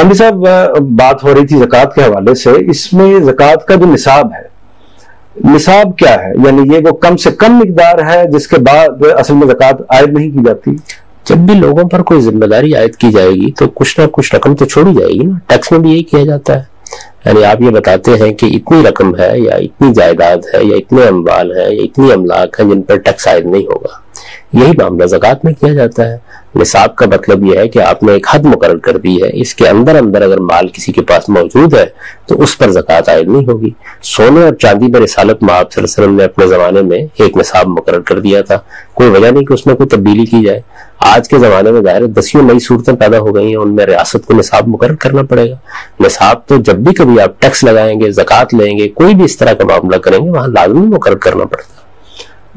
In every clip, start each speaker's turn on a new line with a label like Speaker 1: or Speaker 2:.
Speaker 1: गांधी साहब, बात हो रही थी ज़कात के हवाले से, इसमें ज़कात का जो निसाब है, निसाब क्या है? यानी ये वो कम से कम मिकदार है जिसके बाद असल में ज़कात आयद नहीं की जाती?
Speaker 2: जब भी लोगों पर कोई जिम्मेदारी आयद की जाएगी तो कुछ ना कुछ रकम तो छोड़ी जाएगी ना। टैक्स में भी यही किया जाता है। यानी आप ये बताते हैं कि इतनी रकम है या इतनी जायदाद है या इतने अम्वाल है या इतनी अमलाक है जिन पर टैक्स आयद नहीं होगा, यही मामला ज़कात में किया जाता है। निसाब का मतलब यह है कि आपने एक हद मुकर्रर कर दी है, इसके अंदर अंदर अगर माल किसी के पास मौजूद है तो उस पर ज़कात आयद नहीं होगी। सोने और चांदी पर रिसालत मआब सल्लल्लाहु अलैहि वसल्लम ने अपने जमाने में एक निसाब मुकर्रर कर दिया था, कोई वजह नहीं कि उसमें कोई तब्दीली की जाए। आज के जमाने में ज़ाहिर दसियों नई सूरतें पैदा हो गई हैं, उनमें रियासत को निसाब मुकर्रर करना पड़ेगा। निसाब तो जब भी कभी आप टैक्स लगाएंगे, ज़कात लेंगे, कोई भी इस तरह का मामला करेंगे, वहां लाजमी मुकर्रर करना पड़ता है।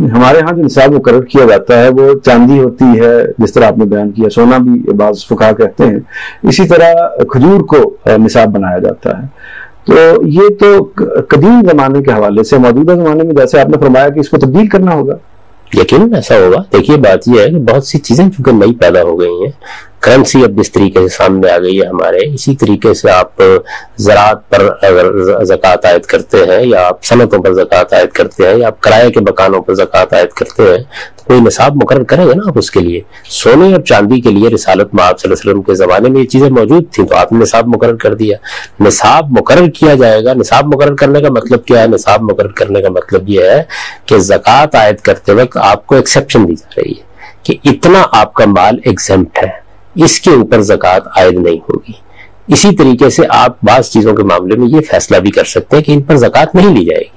Speaker 1: हमारे यहाँ जो निसाब मुकर्रर किया जाता है वो चांदी होती है, जिस तरह आपने बयान किया, सोना भी बाज़ फुक़हा कहते हैं, इसी तरह खजूर को निसाब बनाया जाता है। तो ये तो कदीम जमाने के हवाले से, मौजूदा जमाने में जैसे आपने फरमाया कि इसको तब्दील करना होगा,
Speaker 2: यकीन ऐसा होगा। देखिए बात यह है कि बहुत सी चीजें चूंकि नई पैदा हो गई हैं, करेंसी अब जिस तरीके से सामने आ गई है हमारे, इसी तरीके से आप ज़राअत पर अगर ज़कात आयद करते हैं या आप सनतों पर ज़कात आयद करते हैं या आप किराए के मकानों पर ज़कात आयद करते हैं तो कोई निसाब मुकर्रर करेगा ना आप उसके लिए। सोने और चांदी के लिए रिसालत मआब सल्लल्लाहु अलैहि वसल्लम के ज़माने में ये चीज़ें मौजूद थी तो आपने निसाब मुकर्रर कर दिया। निसाब मुकर्रर किया जाएगा। निसाब मुकर्रर करने का मतलब क्या है? निसाब मुकर्रर करने का मतलब ये है कि ज़कात आयद करते वक्त आपको एक्सेप्शन दी जा रही है कि इतना आपका माल एग्जेम्प्ट है, इसके ऊपर ज़कात आयद नहीं होगी। इसी तरीके से आप बाज़ चीज़ों के मामले में ये फैसला भी कर सकते हैं कि इन पर ज़कात नहीं ली जाएगी।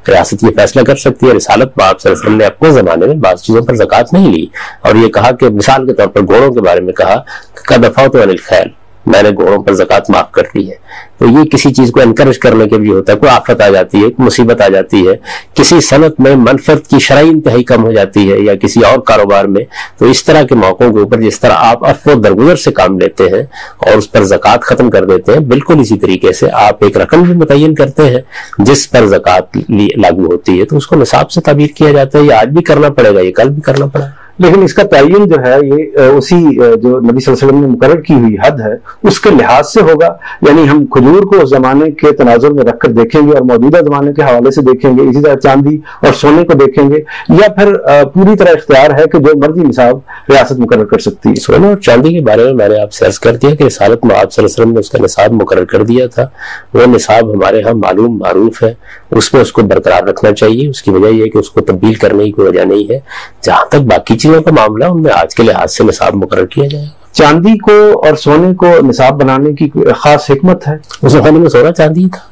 Speaker 2: रियासत ये फैसला कर सकती है। रिसालत मआब सल्लल्लाहु अलैहि वसल्लम ने अपने ज़माने में बाज़ चीज़ों पर ज़कात नहीं ली और ये कहा कि मिसाल के तौर पर घोड़ों के बारे में कहा क़द अफ़ौतु अनिल खैल, मैंने घोड़ों पर ज़कात माफ कर दी है। तो ये किसी चीज को एनकरेज करने के लिए होता है। कोई आफत आ जाती है, मुसीबत आ जाती है, किसी सनत में मनफत की शरई इंतहाई कम हो जाती है या किसी और कारोबार में, तो इस तरह के मौकों के ऊपर जिस तरह आप अफ़्व दरगुजर से काम लेते हैं और उस पर ज़कात खत्म कर देते हैं, बिल्कुल इसी तरीके से आप एक रकम भी मुतय्यन करते हैं जिस पर ज़कात लागू होती है, तो उसको निसाब से ताबीर किया जाता है। ये आज भी करना पड़ेगा, ये कल भी करना पड़ेगा।
Speaker 1: लेकिन इसका तयन जो है ये उसी जो नबी सल्लल्लाहु अलैहि वसल्लम ने मुकर्रर की हुई हद है उसके लिहाज से होगा। यानी हम खजूर को उस जमाने के तनाजुर में रखकर देखेंगे और मौजूदा जमाने के हवाले से देखेंगे, इसी तरह चांदी और सोने को देखेंगे, या फिर पूरी तरह इख्तियार है कि जो मर्जी निसाब रियासत मुकर्रर कर सकती है।
Speaker 2: सोने और चांदी के बारे में मैंने आपसे अर्ज कर दिया कि रिसालत में आप सल्लल्लाहु अलैहि वसल्लम ने उसका निसाब मुकर्रर कर दिया था। वो निसाब हमारे यहाँ मालूम मारूफ है, उसमें उसको बरकरार रखना चाहिए। उसकी वजह यह है कि उसको तब्दील करने की कोई वजह नहीं है। जहां तक बाकी चीजों का मामला, उनमें आज के लिहाज से निसाब मुकर्रर किया जाएगा।
Speaker 1: चांदी को और सोने को निसाब बनाने की खास हिकमत है?
Speaker 2: उस जमाने में सोना चांदी था।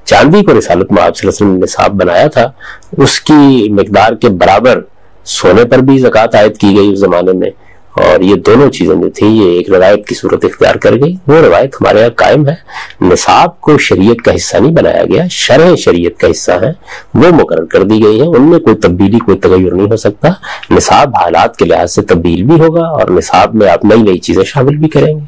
Speaker 2: चांदी को रिसालत में आप सल्लल्लाहु अलैहि वसल्लम ने निसाब बनाया था, उसकी मिकदार के बराबर सोने पर भी ज़कात आयद की गई उस जमाने में, और ये दोनों चीजें जो थी ये एक रवायत की सूरत इख्तियार कर गई। वो रवायत हमारे यहाँ कायम है। निसाब को शरीयत का हिस्सा नहीं बनाया गया, शरह शरीयत का हिस्सा है, वो मुकर्रर कर दी गई है। उनमें कोई तब्दीली, कोई तगय्युर नहीं हो सकता। निसाब हालात के लिहाज से तब्दील भी होगा और निसाब में आप नई नई चीजें शामिल भी करेंगे।